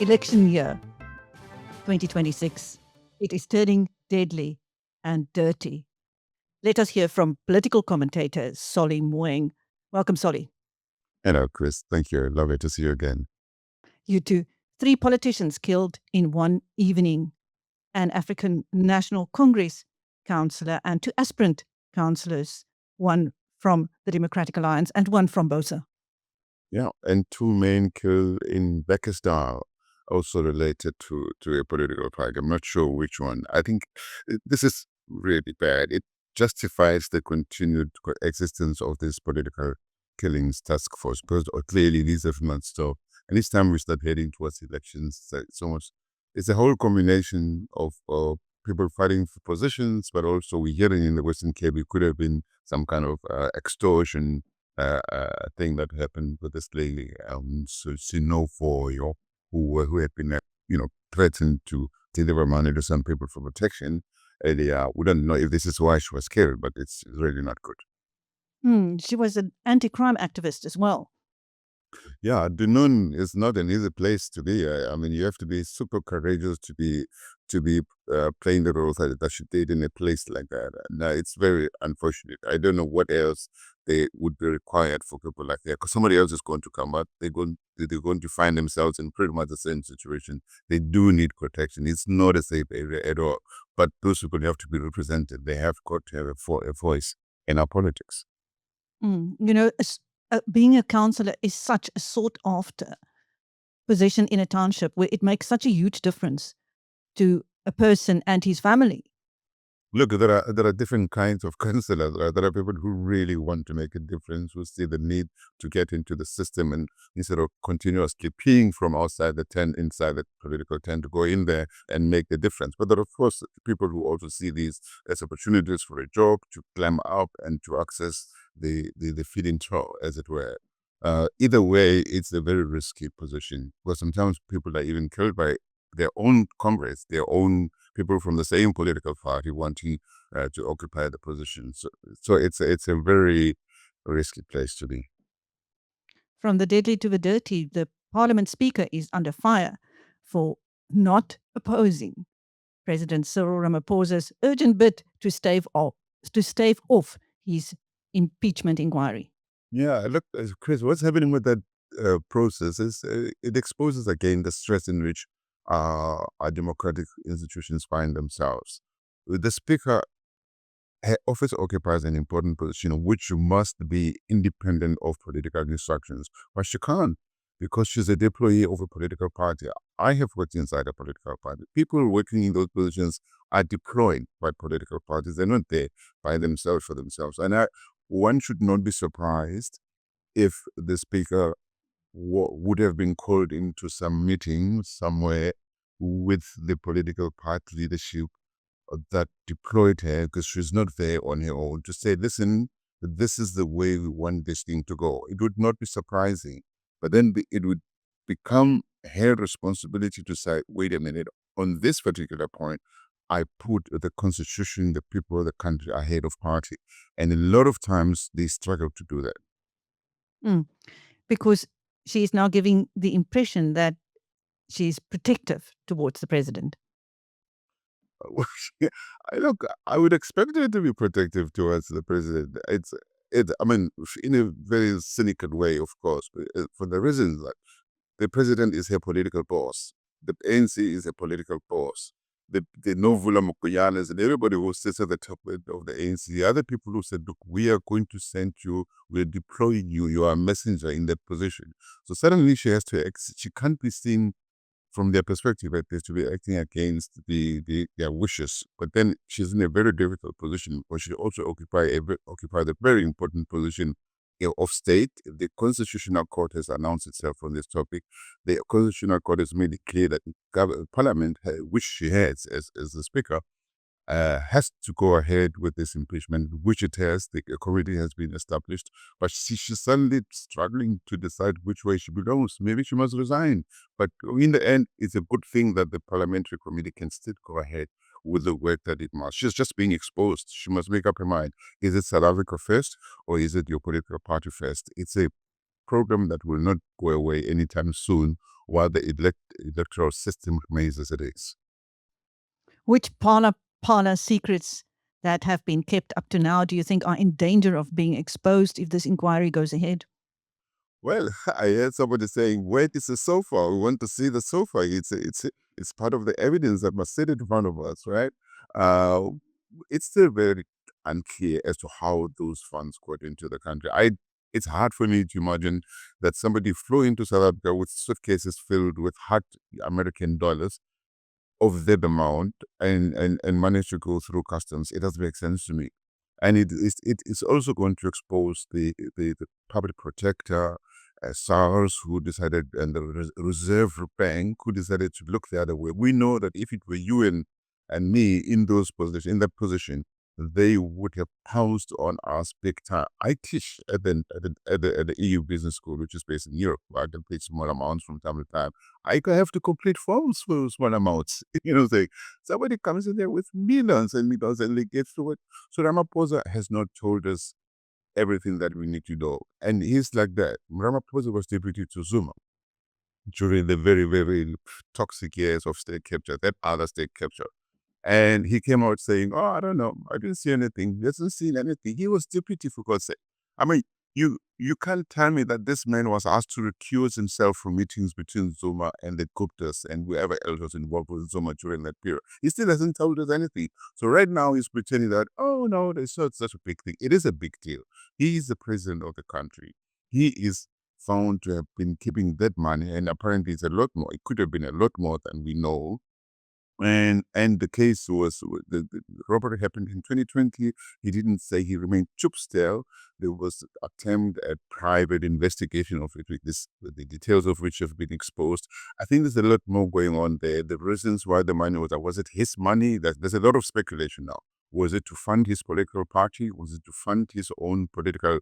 Election year 2026. It is turning deadly and dirty. Let us hear from political commentator Solly Moeng. Welcome, Solly. Hello, Chris. Thank you. Lovely to see you again. You too. 3 politicians killed in one evening. An African National Congress councillor and 2 aspirant councillors, one from the Democratic Alliance and one from BOSA. Yeah, and 2 men killed in Pakistan, also related to a political party. I'm not sure which one. I think this is really bad. It justifies the continued existence of this political killings task force, because clearly these have not stopped. And each time we start heading towards elections, it's a whole combination of people fighting for positions, but also we're hearing in the Western Cape it could have been some kind of extortion thing that happened with this lady, Sinofoyo, who had been, threatened to deliver money to some people for protection. We don't know if this is why she was killed, but it's really not good. She was an anti-crime activist as well. Yeah, Dunoon is not an easy place to be. I mean, you have to be super courageous to be playing the role that she did in a place like that. And it's very unfortunate. I don't know what else they would be required for people like that, because somebody else is going to come out. They're going to find themselves in pretty much the same situation. They do need protection. It's not a safe area at all. But those people have to be represented. They have got to have a voice in our politics. Being a councillor is such a sought-after position in a township where it makes such a huge difference to a person and his family. Look, there are different kinds of councillors. There are people who really want to make a difference, who see the need to get into the system, and instead of continuously peeing from outside the tent, inside the political tent, to go in there and make the difference. But there are, of course, people who also see these as opportunities for a job, to climb up and to access the feeding trough, as it were. Either way, it's a very risky position, because sometimes people are even killed by their own comrades, their own people from the same political party wanting to occupy the position. So it's a very risky place to be. From the deadly to the dirty, the Parliament Speaker is under fire for not opposing President Cyril Ramaphosa's urgent bid to stave off his impeachment inquiry. Yeah, look, Chris, what's happening with that process is it exposes again the stress in which our democratic institutions find themselves. The Speaker office occupies an important position which must be independent of political instructions, but she can't, because she's a deployee of a political party. I have worked inside a political party. People working in those positions are deployed by political parties. They're not there by themselves for themselves. And one should not be surprised if the Speaker would have been called into some meeting somewhere with the political party leadership that deployed her, because she's not there on her own, to say, listen, this is the way we want this thing to go. It would not be surprising, but then it would become her responsibility to say, wait a minute, on this particular point, I put the constitution, the people of the country ahead of party. And a lot of times they struggle to do that. Because she is now giving the impression that she's protective towards the president. Look, I would expect her to be protective towards the president. I mean, in a very cynical way, of course, for the reason that the president is her political boss. The ANC is a political boss. The Novula Mukoyanas and everybody who sits at the top of the ANC, the other people who said, look, we are going to send you, we're deploying you, you are a messenger in that position. So suddenly she has to she can't be seen from their perspective at least to be acting against their wishes. But then she's in a very difficult position, because she also occupied a very important position of state. The Constitutional Court has announced itself on this topic. The Constitutional Court has made it clear that Parliament, which she has as the Speaker, has to go ahead with this impeachment, which it has. The committee has been established, but she's suddenly struggling to decide which way she belongs. Maybe she must resign. But in the end, it's a good thing that the Parliamentary Committee can still go ahead with the work that it must. She's just being exposed. She must make up her mind. Is it South Africa first, or is it your political party first? It's a program that will not go away anytime soon while the electoral system remains as it is. Which Phala Phala secrets that have been kept up to now do you think are in danger of being exposed if this inquiry goes ahead? Well, I heard somebody saying, "Where is the sofa? We want to see the sofa." It's part of the evidence that must sit in front of us, right? Uh, it's still very unclear as to how those funds got into the country. It's hard for me to imagine that somebody flew into South Africa with suitcases filled with hot American dollars of that amount and manage to go through customs. It doesn't make sense to me. And it is also going to expose the public protector, SARS, who decided, and the Reserve Bank, who decided to look the other way. We know that if it were you and me in that position, they would have pounced on us big time. I teach at the EU Business School, which is based in Europe, where I can pay small amounts from time to time. I could have to complete forms for small amounts. Somebody comes in there with millions and millions and they get through it. So Ramaphosa has not told us everything that we need to know. And he's like that. Ramaphosa was deputy to Zuma during the very, very toxic years of state capture, that other state capture. And he came out saying, "Oh, I don't know. I didn't see anything. He hasn't seen anything." He was deputy, for God's sake. I mean, you can't tell me that this man was asked to recuse himself from meetings between Zuma and the Guptas and whoever else was involved with Zuma during that period. He still hasn't told us anything. So right now he's pretending that, oh no, it's not such a big thing. It is a big deal. He is the president of the country. He is found to have been keeping that money, and apparently it's a lot more. It could have been a lot more than we know. And the case was, the robbery happened in 2020. He didn't say, he remained chop still. There was an attempt at private investigation of it, the details of which have been exposed. I think there's a lot more going on there. The reasons why the money was it his money? There's a lot of speculation now. Was it to fund his political party? Was it to fund his own political,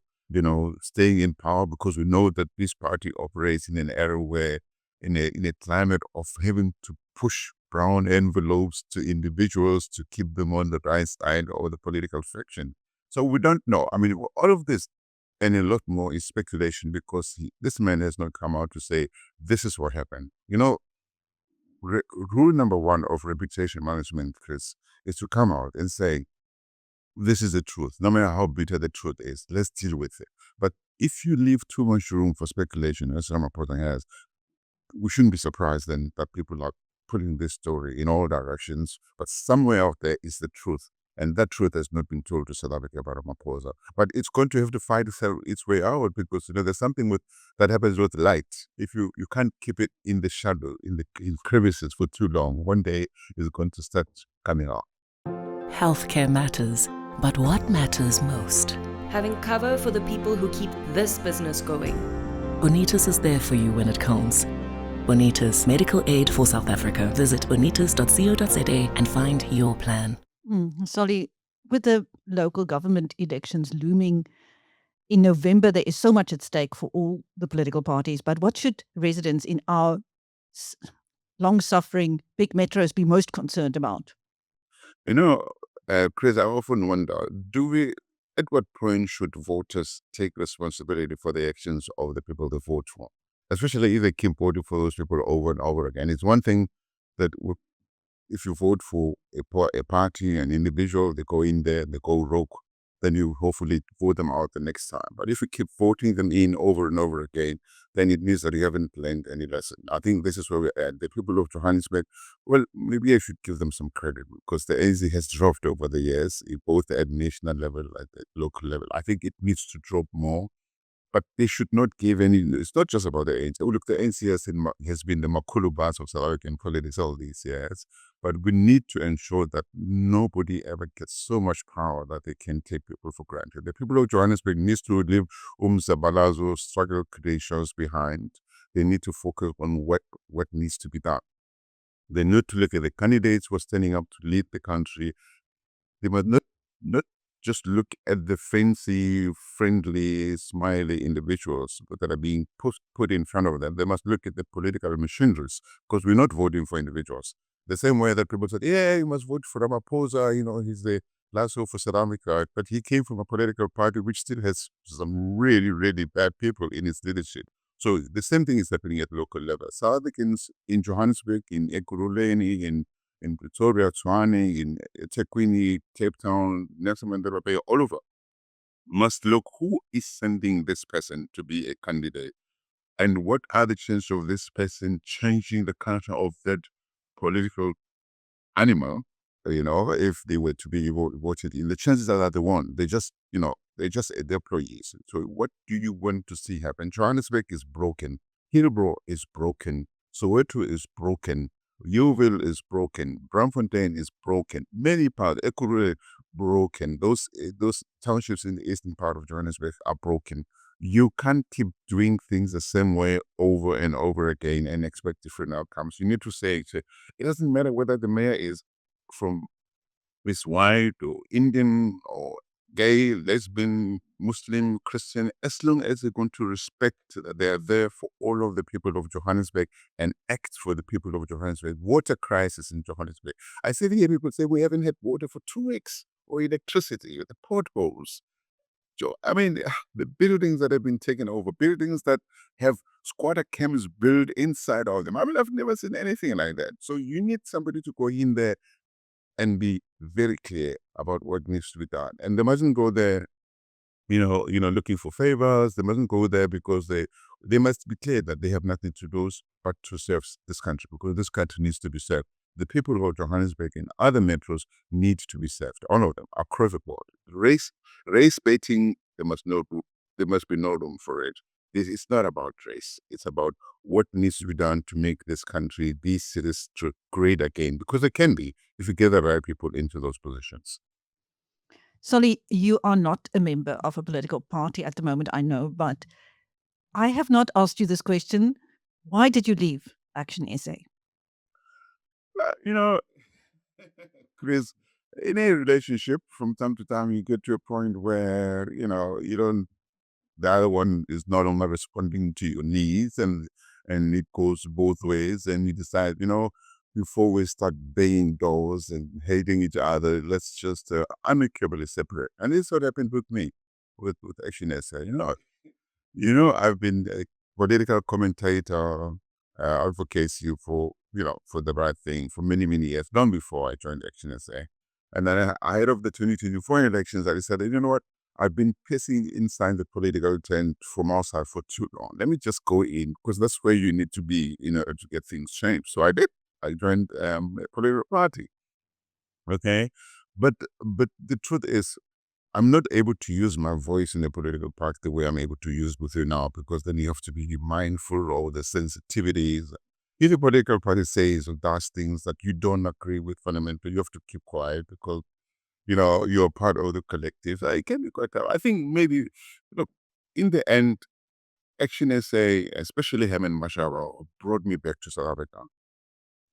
staying in power? Because we know that this party operates in an era where, in a climate of having to push brown envelopes to individuals to keep them on the right side of the political faction. So we don't know. I mean, all of this and a lot more is speculation, because this man has not come out to say, this is what happened. Rule number one of reputation management, Chris, is to come out and say, this is the truth. No matter how bitter the truth is, let's deal with it. But if you leave too much room for speculation, as Ramaphosa has, we shouldn't be surprised then that people are putting this story in all directions, but somewhere out there is the truth. And that truth has not been told to South Africa about Ramaphosa. But it's going to have to fight its way out, because there's something that happens with light. If you can't keep it in the shadow, in crevices for too long, one day it's going to start coming out. Healthcare matters, but what matters most? Having cover for the people who keep this business going. Bonitas is there for you when it counts. Bonitas, medical aid for South Africa. Visit bonitas.co.za and find your plan. Solly, with the local government elections looming in November, there is so much at stake for all the political parties. But what should residents in our long-suffering big metros be most concerned about? Chris, I often wonder, at what point should voters take responsibility for the actions of the people they vote for? Especially if they keep voting for those people over and over again. It's one thing that if you vote for a party, an individual, they go in there, they go rogue, then you hopefully vote them out the next time. But if you keep voting them in over and over again, then it means that you haven't learned any lesson. I think this is where we're at. The people of Johannesburg, well, maybe I should give them some credit, because the ANC has dropped over the years, both at national level and at the local level. I think it needs to drop more. But they should not give any. It's not just about the ANC. Oh, look, the ANC has been the Makulu bus of South African politics all these years. But we need to ensure that nobody ever gets so much power that they can take people for granted. The people of Johannesburg need to leave Zabalazo struggle credentials behind. They need to focus on what needs to be done. They need to look at the candidates who are standing up to lead the country. They must not just look at the fancy, friendly, smiley individuals that are being put in front of them. They must look at the political machineries, because we're not voting for individuals. The same way that people said, yeah, you must vote for Ramaphosa, he's the last hope for South Africa. But he came from a political party which still has some really, really bad people in its leadership. So the same thing is happening at local level. South Africans in Johannesburg, in Ekurhuleni, in Pretoria, Tshwane, in eThekwini, Cape Town, Nelson Mandela Bay, all over, must look who is sending this person to be a candidate and what are the chances of this person changing the culture of that political animal, if they were to be voted in. The chances are that they won't. They're just employees. So what do you want to see happen? Johannesburg is broken. Hillbrow is broken. Soweto is broken. Yeoville is broken. Braamfontein is broken. Many parts, Ekurhuleni, broken. Those townships in the eastern part of Johannesburg are broken. You can't keep doing things the same way over and over again and expect different outcomes. You need to say, it doesn't matter whether the mayor is from Miss White or Indian or gay, lesbian, Muslim, Christian, as long as they're going to respect that they are there for all of the people of Johannesburg and act for the people of Johannesburg. Water crisis in Johannesburg. I see people say we haven't had water for 2 weeks, or electricity, or the potholes. I mean, the buildings that have been taken over, buildings that have squatter camps built inside of them. I mean, I've never seen anything like that. So you need somebody to go in there and be very clear about what needs to be done. And they mustn't go there, looking for favors. They mustn't go there because they must be clear that they have nothing to lose but to serve this country, because this country needs to be served. The people of Johannesburg and other metros need to be served, all of them, across the board. Race baiting, there must be no room for it. It's not about race. It's about what needs to be done to make this country, these cities, great again, because it can be if you get the right people into those positions. Solly, you are not a member of a political party at the moment, I know, but I have not asked you this question. Why did you leave ActionSA? Chris, in a relationship, from time to time, you get to a point where, the other one is no longer responding to your needs, and it goes both ways, and you decide, before we start baying doors and hating each other, let's just amicably separate. And this is what happened with me, with ActionSA. I've been a political commentator, advocacy for the right thing for many, many years, long before I joined ActionSA. And then ahead of the 2024 elections, I decided, you know what? I've been pissing inside the political tent from outside for too long. Let me just go in, because that's where you need to be in order to get things changed. So I did. I joined a political party. Okay, but the truth is, I'm not able to use my voice in the political party the way I'm able to use with you now, because then you have to be mindful of the sensitivities. If a political party says or does things that you don't agree with fundamentally, you have to keep quiet, because you're part of the collective. It can be quite tough. I think maybe, look, in the end, ActionSA, especially Herman Mashaba, brought me back to South Africa.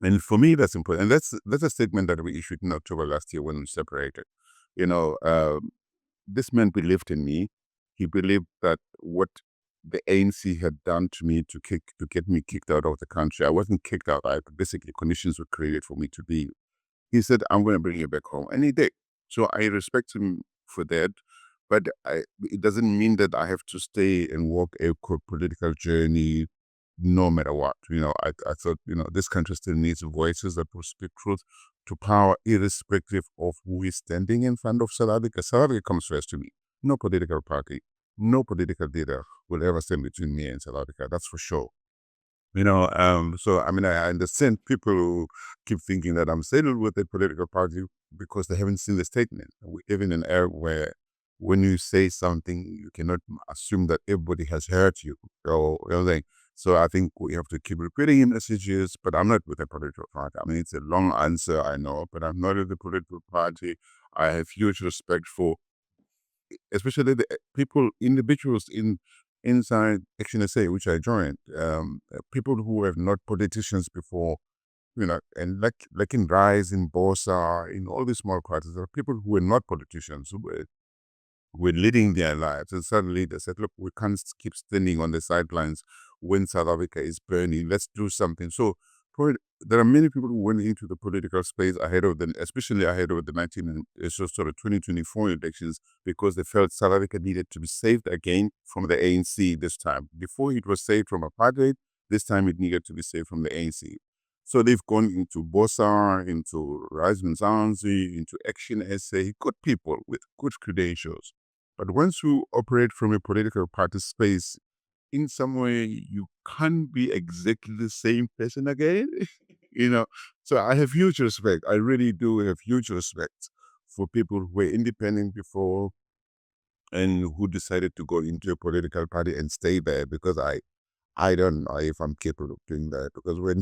And for me, that's important. And that's a statement that we issued in October last year when we separated. This man believed in me. He believed that what the ANC had done to me to get me kicked out of the country. I wasn't kicked out. Basically, conditions were created for me to leave. He said, I'm going to bring you back home. And he did. So I respect him for that. But it doesn't mean that I have to stay and walk a political journey no matter what. I thought, this country still needs voices that will speak truth to power, irrespective of who is standing in front of South Africa. South Africa comes first to me. No political party, no political leader will ever stand between me and South Africa. That's for sure. So I mean, I understand people who keep thinking that I'm settled with a political party because they haven't seen the statement. We live in an era where when you say something, you cannot assume that everybody has heard you. So I think we have to keep repeating messages, but I'm not with a political party. I mean, it's a long answer, I know, but I'm not with a political party. I have huge respect for, especially the people, individuals inside ActionSA, which I joined, people who have not politicians before, and like in Rise, in BOSA, in all these small parties, there are people who were not politicians, who were leading their lives, and suddenly they said, look, we can't keep standing on the sidelines when South Africa is burning. Let's do something. So there are many people who went into the political space ahead of especially ahead of the 2024 elections, because they felt South Africa needed to be saved again from the ANC this time. Before it was saved from apartheid, this time it needed to be saved from the ANC. So they've gone into BOSA, into Rise Mzansi, into ActionSA, good people with good credentials. But once you operate from a political party space, in some way, you can't be exactly the same person again, So I have huge respect. I really do have huge respect for people who were independent before and who decided to go into a political party and stay there, because I don't know if I'm capable of doing that, because when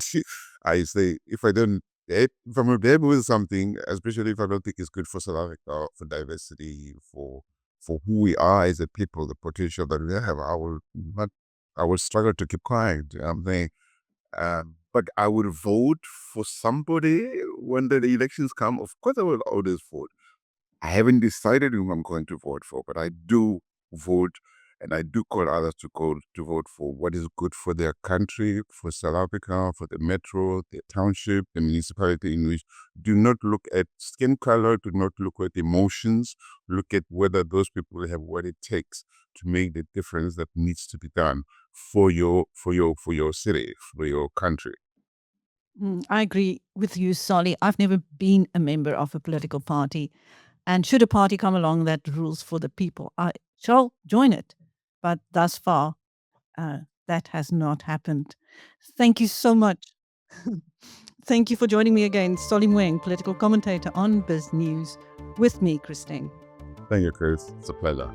I say, if I'm unhappy with something, especially if I don't think it's good for South Africa, for diversity, for who we are as a people, the potential that we have, I will struggle to keep quiet. But I would vote for somebody when the elections come. Of course, I will always vote. I haven't decided whom I'm going to vote for, but I do vote, and I do call others to vote for what is good for their country, for South Africa, for the metro, the township, the municipality in which. Do not look at skin color, do not look at emotions, look at whether those people have what it takes to make the difference that needs to be done for your city, for your country. I agree with you, Solly. I've never been a member of a political party. And should a party come along that rules for the people, I shall join it. But thus far, that has not happened. Thank you so much. Thank you for joining me again, Solly Moeng, political commentator on Biz News, with me, Chris Steyn. Thank you, Chris. It's a pleasure.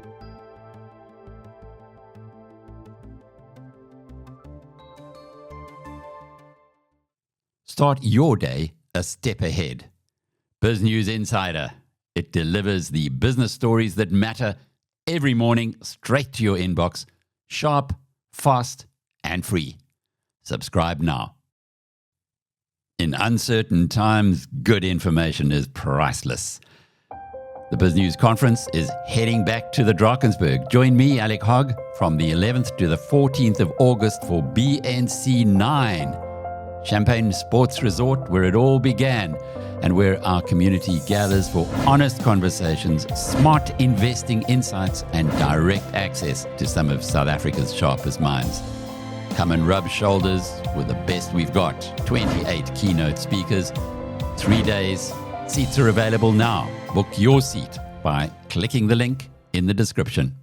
Start your day a step ahead. Biz News Insider. It delivers the business stories that matter every morning straight to your inbox, sharp, fast, and free. Subscribe now. In uncertain times, good information is priceless. The Biz News Conference is heading back to the Drakensberg. Join me, Alec Hogg, from the 11th to the 14th of August for BNC 9. Champagne Sports Resort, where it all began, and where our community gathers for honest conversations, smart investing insights, and direct access to some of South Africa's sharpest minds. Come and rub shoulders with the best we've got. 28 keynote speakers, 3 days. Seats are available now. Book your seat by clicking the link in the description.